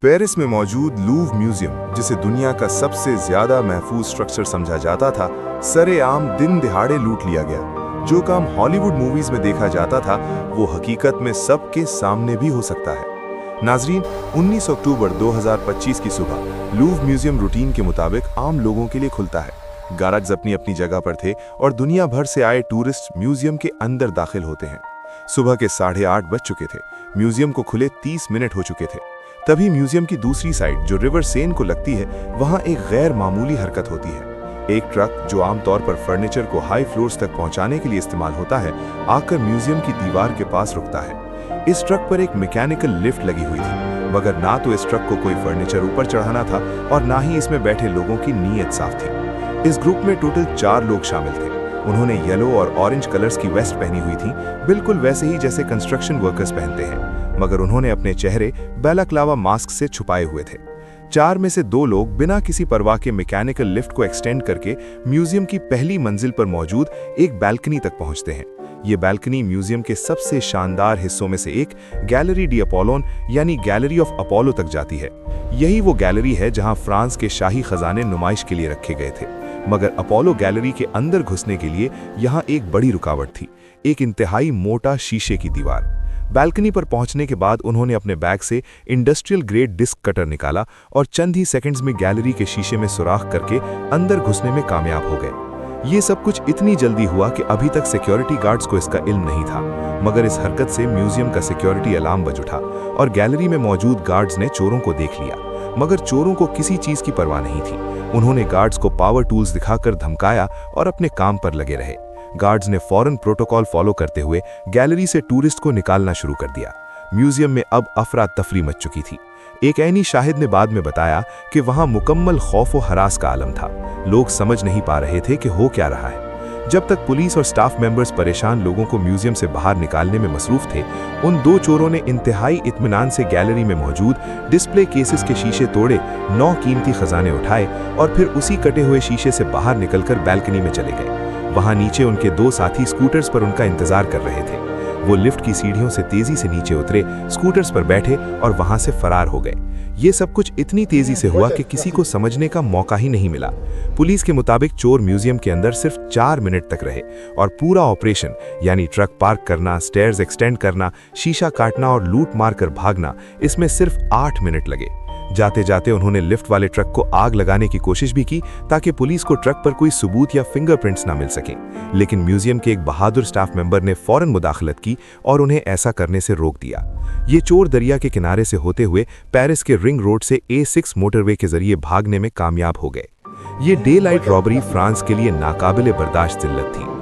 Paris में मौजूद Louvre museum, जिसे दुनिया का सबसे ज्यादा महफूज स्ट्रक्चर समझा जाता था, सरेआम दिन दिहाड़े लूट लिया गया। जो काम हॉलीवुड मूवीज में देखा जाता था, वो हकीकत में सबके सामने भी हो सकता है। नाजरीन, 19 अक्टूबर 2025 की सुबह लूव म्यूजियम रूटीन के मुताबिक आम लोगों के लिए खुलता है। गार्ड्स अपनी अपनी जगह पर थे और दुनिया भर से आए टूरिस्ट म्यूजियम के अंदर दाखिल होते हैं। सुबह के 8:30 बज चुके थे। म्यूजियम को खुले 30 मिनट हो चुके थे। तभी म्यूजियम की दूसरी साइड, जो रिवर सेन को लगती है, वहां एक गैर मामूली हरकत होती है। एक ट्रक, जो आमतौर पर फर्नीचर को हाई फ्लोर्स तक पहुंचाने के लिए इस्तेमाल होता है, आकर म्यूजियम की दीवार के पास रुकता है। इस ट्रक पर एक मैकेनिकल लिफ्ट लगी हुई थी, मगर ना तो इस ट्रक को कोई फर्नीचर ऊपर चढ़ाना था और ना ही इसमें बैठे लोगों की नीयत साफ थी। इस ग्रुप में टोटल 4 लोग शामिल थे। उन्होंने येलो और ऑरेंज कलर्स की वेस्ट पहनी हुई थी, बिल्कुल वैसे ही जैसे कंस्ट्रक्शन वर्कर्स पहनते हैं, मगर उन्होंने अपने चेहरे बैलाक्लावा मास्क से छुपाए हुए थे। 4 में से 2 लोग बिना किसी परवाह के मैकेनिकल लिफ्ट को एक्सटेंड करके म्यूजियम की पहली मंजिल पर मौजूद एक बैल्कनी तक पहुंचते हैं। ये बैल्कनी म्यूजियम के सबसे शानदार हिस्सों में से एक गैलरी डी अपोलोन यानी गैलरी ऑफ अपोलो तक जाती है। यही वो गैलरी है जहां फ्रांस के शाही खजाने नुमाइश के लिए रखे गए थे, मगर अपोलो गैलरी के अंदर घुसने के लिए यहाँ एक बड़ी रुकावट थी, एक इंतहाई मोटा शीशे की दीवार। बैल्कनी पर पहुंचने के बाद उन्होंने अपने बैग से इंडस्ट्रियल ग्रेड डिस्क कटर निकाला और चंद ही सेकंड्स में गैलरी के शीशे में सुराख करके अंदर घुसने में कामयाब हो गए। ये सब कुछ इतनी जल्दी हुआ कि अभी तक सिक्योरिटी गार्ड्स को इसका इल्म नहीं था, मगर इस हरकत से म्यूजियम का सिक्योरिटी अलार्म बज उठा और गैलरी में मौजूद गार्ड्स ने चोरों को देख लिया। मगर चोरों को किसी चीज की परवाह नहीं थी। उन्होंने गार्ड्स को पावर टूल्स दिखाकर धमकाया और अपने काम पर लगे रहे। गार्ड्स ने फौरन प्रोटोकॉल फॉलो करते हुए गैलरी से टूरिस्ट को निकालना शुरू कर दिया। म्यूजियम में अब अफरा तफरी मच चुकी थी। एक ऐनी शाहिद ने बाद में बताया कि वहां मुकम्मल खौफ व हरास का आलम था। लोग समझ नहीं पा रहे थे कि हो क्या रहा है। जब तक पुलिस और स्टाफ मेंबर्स परेशान लोगों को म्यूजियम से बाहर निकालने में मसरूफ थे, उन 2 चोरों ने इंतहाई इत्मीनान से गैलरी में मौजूद डिस्प्ले केसेस के शीशे तोड़े, 9 कीमती खजाने उठाए और फिर उसी कटे हुए शीशे से बाहर निकलकर बैल्कनी में चले गए। वहां नीचे उनके 2 साथी स्कूटर्स पर उनका इंतजार कर रहे थे। वो लिफ्ट की सीढ़ियों से तेजी से नीचे उतरे, स्कूटर्स पर बैठे और वहां से फरार हो गए। ये सब कुछ इतनी तेजी से हुआ कि किसी को समझने का मौका ही नहीं मिला। पुलिस के मुताबिक चोर म्यूजियम के अंदर सिर्फ 4 मिनट तक रहे और पूरा ऑपरेशन, यानी ट्रक पार्क करना, स्टेयर्स एक्सटेंड करना, शीशा काटना और लूट मार कर भागना, इसमें सिर्फ 8 मिनट लगे। जाते जाते उन्होंने लिफ्ट वाले ट्रक को आग लगाने की कोशिश भी की, ताकि पुलिस को ट्रक पर कोई सबूत या फिंगरप्रिंट्स ना मिल सके। लेकिन म्यूजियम के एक बहादुर स्टाफ मेंबर ने फौरन मुदाखलत की और उन्हें ऐसा करने से रोक दिया। ये चोर दरिया के किनारे से होते हुए पेरिस के रिंग रोड से A6 मोटरवे के जरिए भागने में कामयाब हो गए। ये डे लाइट रॉबरी फ्रांस के लिए नाकाबिले बर्दाश्त जिल्लत थी।